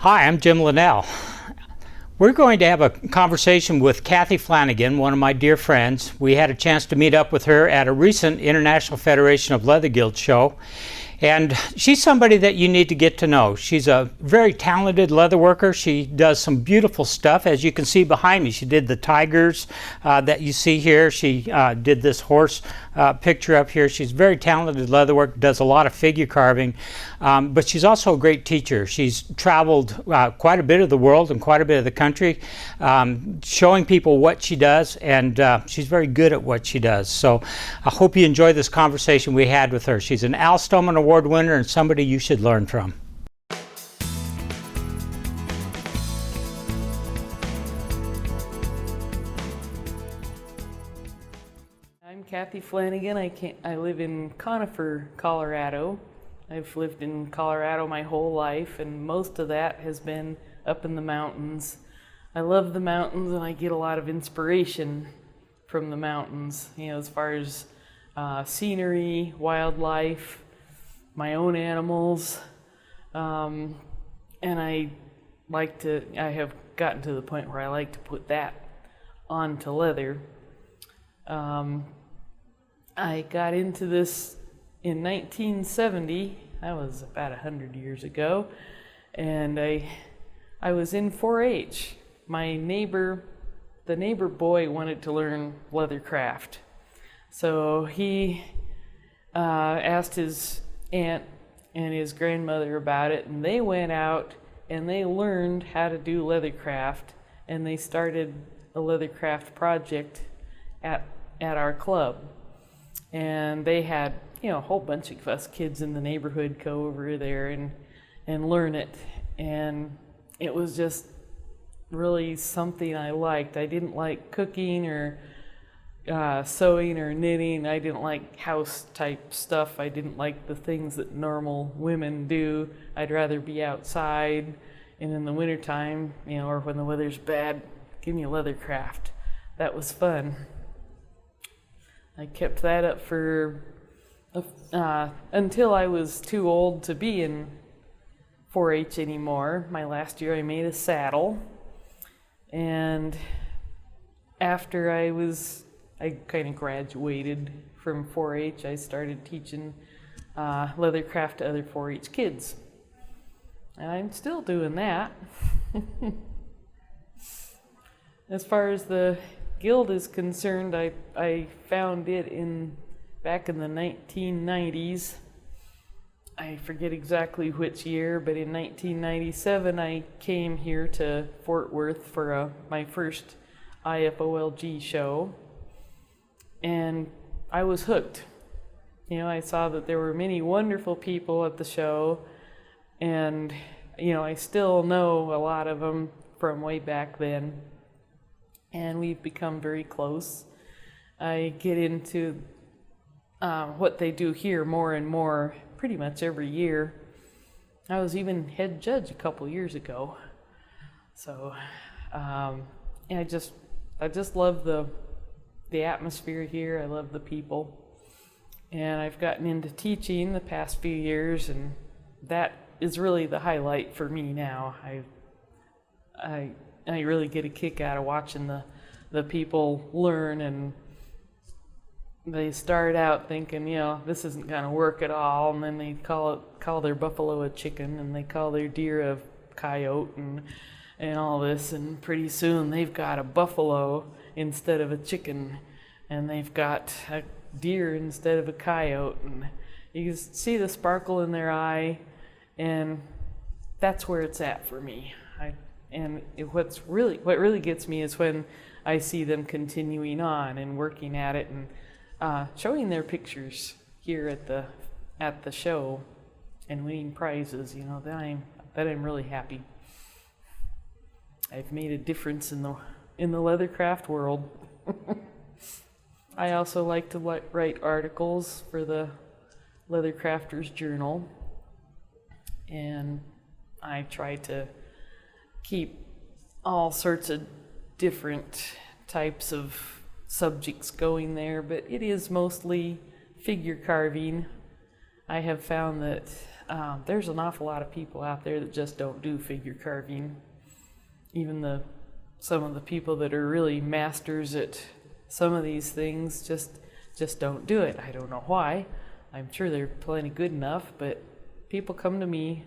Hi, I'm Jim Linnell. We're going to have a conversation with Kathy Flanagan, one of my dear friends. We had a chance to meet up with her at a recent International Federation of Leather Guild show. And she's somebody that you need to get to know. She's a very talented leather worker. She does some beautiful stuff. As you can see behind me, she did the tigers that you see here. She did this horse picture up here. She's very talented leather worker, does a lot of figure carving, but she's also a great teacher. She's traveled quite a bit of the world and quite a bit of the country, showing people what she does, and she's very good at what she does. So I hope you enjoy this conversation we had with her. She's an Stohlman Award winner and somebody you should learn from. I'm Kathy Flanagan. I live in Conifer, Colorado. I've lived in Colorado my whole life, and most of that has been up in the mountains. I love the mountains, and I get a lot of inspiration from the mountains, as far as scenery, wildlife, my own animals, and I have gotten to the point where I like to put that onto leather. I got into this in 1970. That was about 100 years ago, and I was in 4-H. The neighbor boy wanted to learn leathercraft, so he asked his aunt and his grandmother about it, and they went out and they learned how to do leathercraft, and they started a leathercraft project at our club. And they had a whole bunch of us kids in the neighborhood go over there and learn it, and it was just really something I liked. I didn't like cooking or sewing or knitting. I didn't like house type stuff. I didn't like the things that normal women do. I'd rather be outside, and in the wintertime, or when the weather's bad, give me a leathercraft. That was fun. I kept that up for until I was too old to be in 4-H anymore. My last year I made a saddle, and after I kind of graduated from 4-H, I started teaching leathercraft to other 4-H kids. And I'm still doing that. As far as the guild is concerned, I found it back in the 1990s. I forget exactly which year, but in 1997 I came here to Fort Worth for my first IFoLG show, and I was hooked. I saw that there were many wonderful people at the show, and I still know a lot of them from way back then, and we've become very close. I get into what they do here more and more pretty much every year. I was even head judge a couple years ago. So I just love the atmosphere here. I love the people, and I've gotten into teaching the past few years, and that is really the highlight for me now. I really get a kick out of watching the people learn, and they start out thinking, this isn't going to work at all, and then they call their buffalo a chicken, and they call their deer a coyote, and all this, and pretty soon they've got a buffalo instead of a chicken, and they've got a deer instead of a coyote, and you can see the sparkle in their eye, and that's where it's at for me. What really gets me is when I see them continuing on and working at it, and showing their pictures here at the show and winning prizes. That I'm really happy. I've made a difference in the leathercraft world. I also like to write articles for the Leathercrafters Journal, and I try to keep all sorts of different types of subjects going there, but it is mostly figure carving. I have found that there's an awful lot of people out there that just don't do figure carving. Even some of the people that are really masters at some of these things just don't do it. I don't know why. I'm sure they're plenty good enough, but people come to me,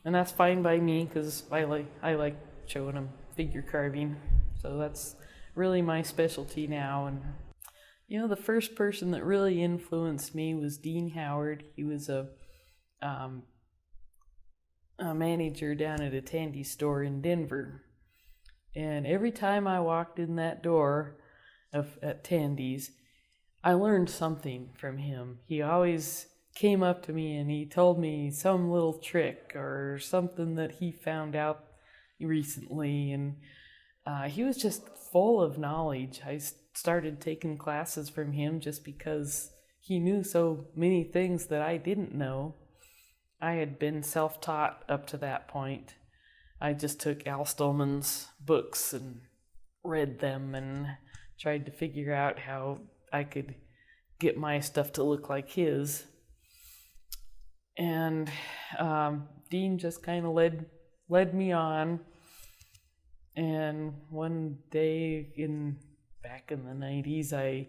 and that's fine by me because I like showing them figure carving. So that's really my specialty now. And you know, the first person that really influenced me was Dean Howard. He was a manager down at a Tandy store in Denver. And every time I walked in that door at Tandy's, I learned something from him. He always came up to me and he told me some little trick or something that he found out recently. And he was just full of knowledge. I started taking classes from him just because he knew so many things that I didn't know. I had been self-taught up to that point. I just took Al Stohlman's books and read them and tried to figure out how I could get my stuff to look like his. And Dean just kind of led me on. And one day back in the 90s,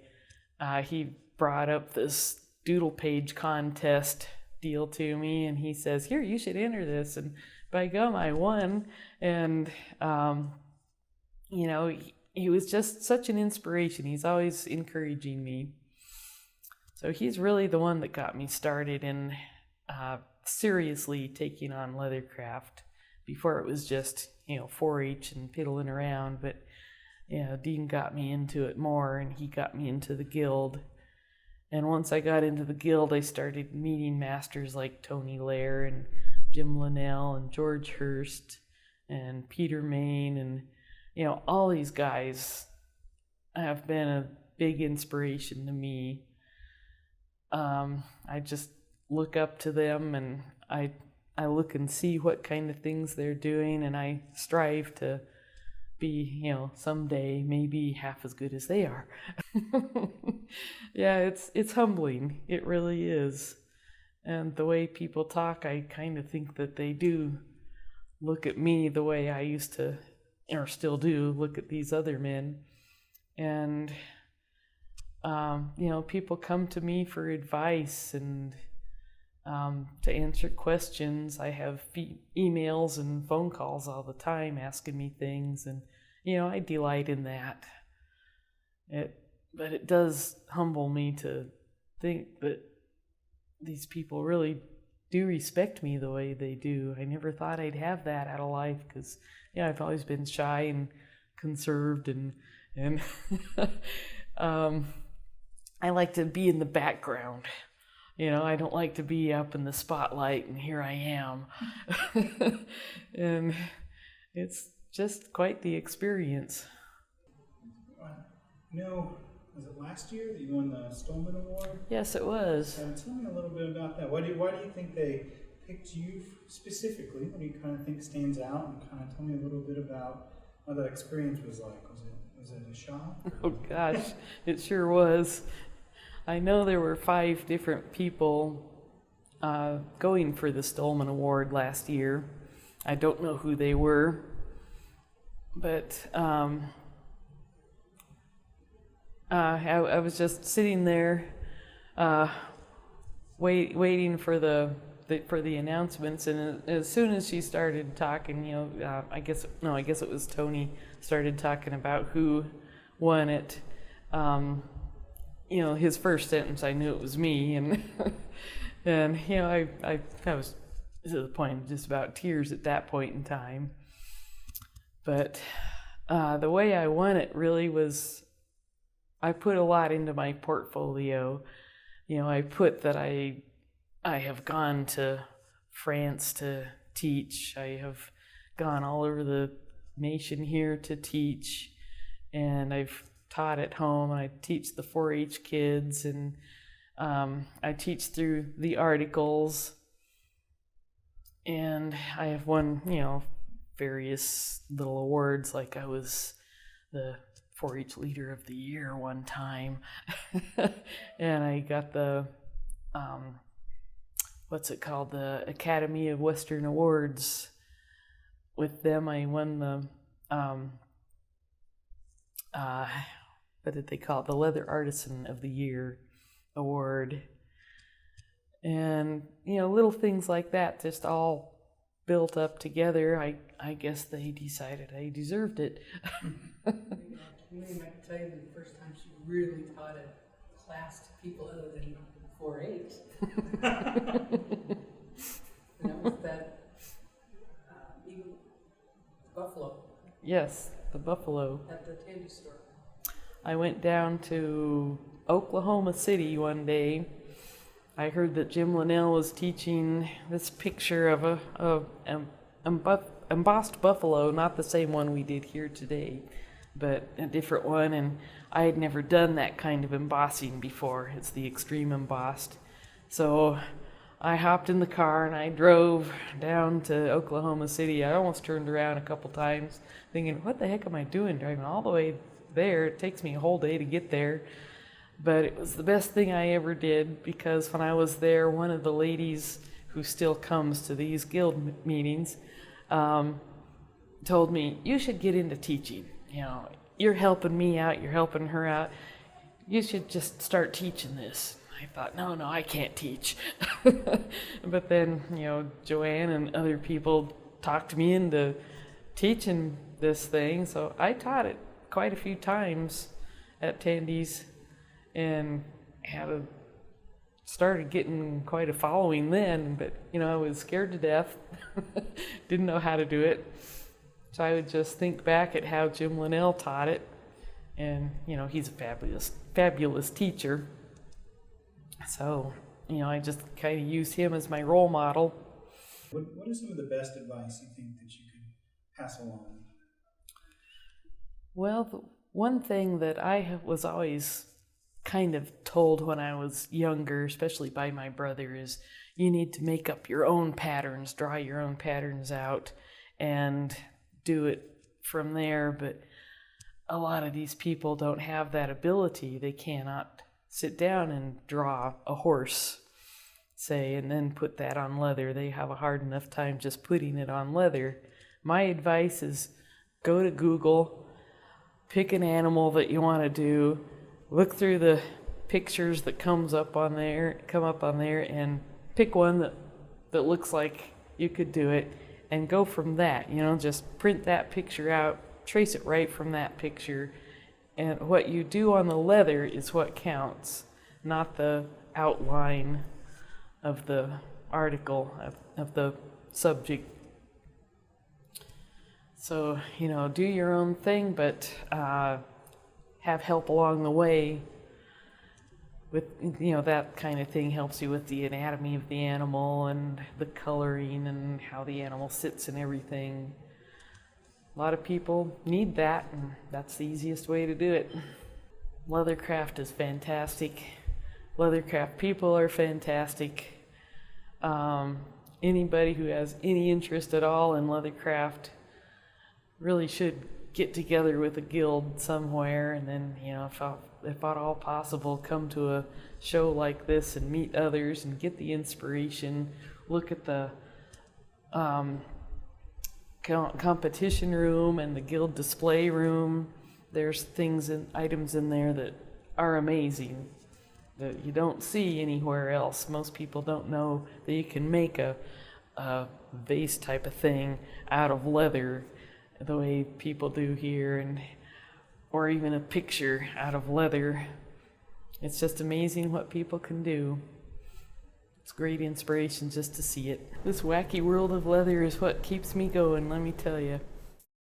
he brought up this doodle page contest deal to me, and he says, "Here, you should enter this." And by gum, I won. And you know, he was just such an inspiration. He's always encouraging me. So he's really the one that got me started in seriously taking on Leathercraft. Before it was just, 4-H and piddling around, but Dean got me into it more, and he got me into the guild. And once I got into the guild, I started meeting masters like Tony Lair and Jim Linnell and George Hurst and Peter Main, and all these guys have been a big inspiration to me. I just look up to them, and I look and see what kind of things they're doing, and I strive to be, someday maybe half as good as they are. Yeah, it's humbling. It really is. And the way people talk, I kind of think that they do look at me the way I used to, or still do, look at these other men. And, people come to me for advice and to answer questions. I have emails and phone calls all the time asking me things, and I delight in that. But it does humble me to think that these people really do respect me the way they do. I never thought I'd have that out of life because I've always been shy and conserved, and I like to be in the background. I don't like to be up in the spotlight, and here I am. And it's just quite the experience. Was it last year that you won the Stohlman Award? Yes, it was. Tell me a little bit about that. Why do you think they picked you specifically? What do you kind of think stands out? And kind of tell me a little bit about what that experience was like. Was it a shock? Oh gosh, it sure was. I know there were 5 different people going for the Stohlman Award last year. I don't know who they were, but I was just sitting there waiting for the announcements, and as soon as she started talking, I guess it was Tony started talking about who won it. His first sentence, I knew it was me, and I was to the point of just about tears at that point in time. But the way I won it really was, I put a lot into my portfolio. I put that I have gone to France to teach. I have gone all over the nation here to teach, and I've taught at home. I teach the 4-H kids, and I teach through the articles, and I have won, various little awards, like I was the 4-H Leader of the Year one time, and I got the what's it called, the Academy of Western Awards. With them, I won the what did they call it? The Leather Artisan of the Year award. And, little things like that just all built up together. I guess they decided I deserved it. Maybe I can tell you the first time she really taught a class to people other than 4-H. And that was that buffalo. Yes, the buffalo. At the candy store. I went down to Oklahoma City one day. I heard that Jim Linnell was teaching this picture of a embossed buffalo, not the same one we did here today, but a different one, and I had never done that kind of embossing before. It's the extreme embossed. So I hopped in the car and I drove down to Oklahoma City. I almost turned around a couple times thinking, what the heck am I doing driving all the way there? It takes me a whole day to get there. But it was the best thing I ever did, because when I was there, one of the ladies who still comes to these guild meetings told me, you should get into teaching. You're helping me out, you're helping her out. You should just start teaching this. I thought, no, I can't teach. But then, Joanne and other people talked me into teaching this thing. So I taught it quite a few times at Tandy's and started getting quite a following then. But, I was scared to death. Didn't know how to do it. So I would just think back at how Jim Linnell taught it. And, he's a fabulous teacher. So, I just kind of use him as my role model. What is some of the best advice you think that you could pass along? Well, the one thing that I was always kind of told when I was younger, especially by my brother, is you need to make up your own patterns, draw your own patterns out, and do it from there. But a lot of these people don't have that ability. They cannot sit down and draw a horse, say, and then put that on leather. They have a hard enough time just putting it on leather. My advice is go to Google, pick an animal that you want to do, look through the pictures that come up on there, and pick one that looks like you could do it, and go from that. Just print that picture out, trace it right from that picture. And what you do on the leather is what counts, not the outline of the article, of the subject. So, do your own thing, but have help along the way. With, that kind of thing helps you with the anatomy of the animal and the coloring and how the animal sits and everything. A lot of people need that, and that's the easiest way to do it. Leathercraft is fantastic. Leathercraft people are fantastic. Anybody who has any interest at all in leathercraft really should get together with a guild somewhere, and then, if at all possible, come to a show like this and meet others and get the inspiration. Look at the competition room and the guild display room. There's things and items in there that are amazing that you don't see anywhere else. Most people don't know that you can make a vase type of thing out of leather the way people do here, or even a picture out of leather. It's just amazing what people can do. It's great inspiration just to see it. This wacky world of leather is what keeps me going, let me tell you.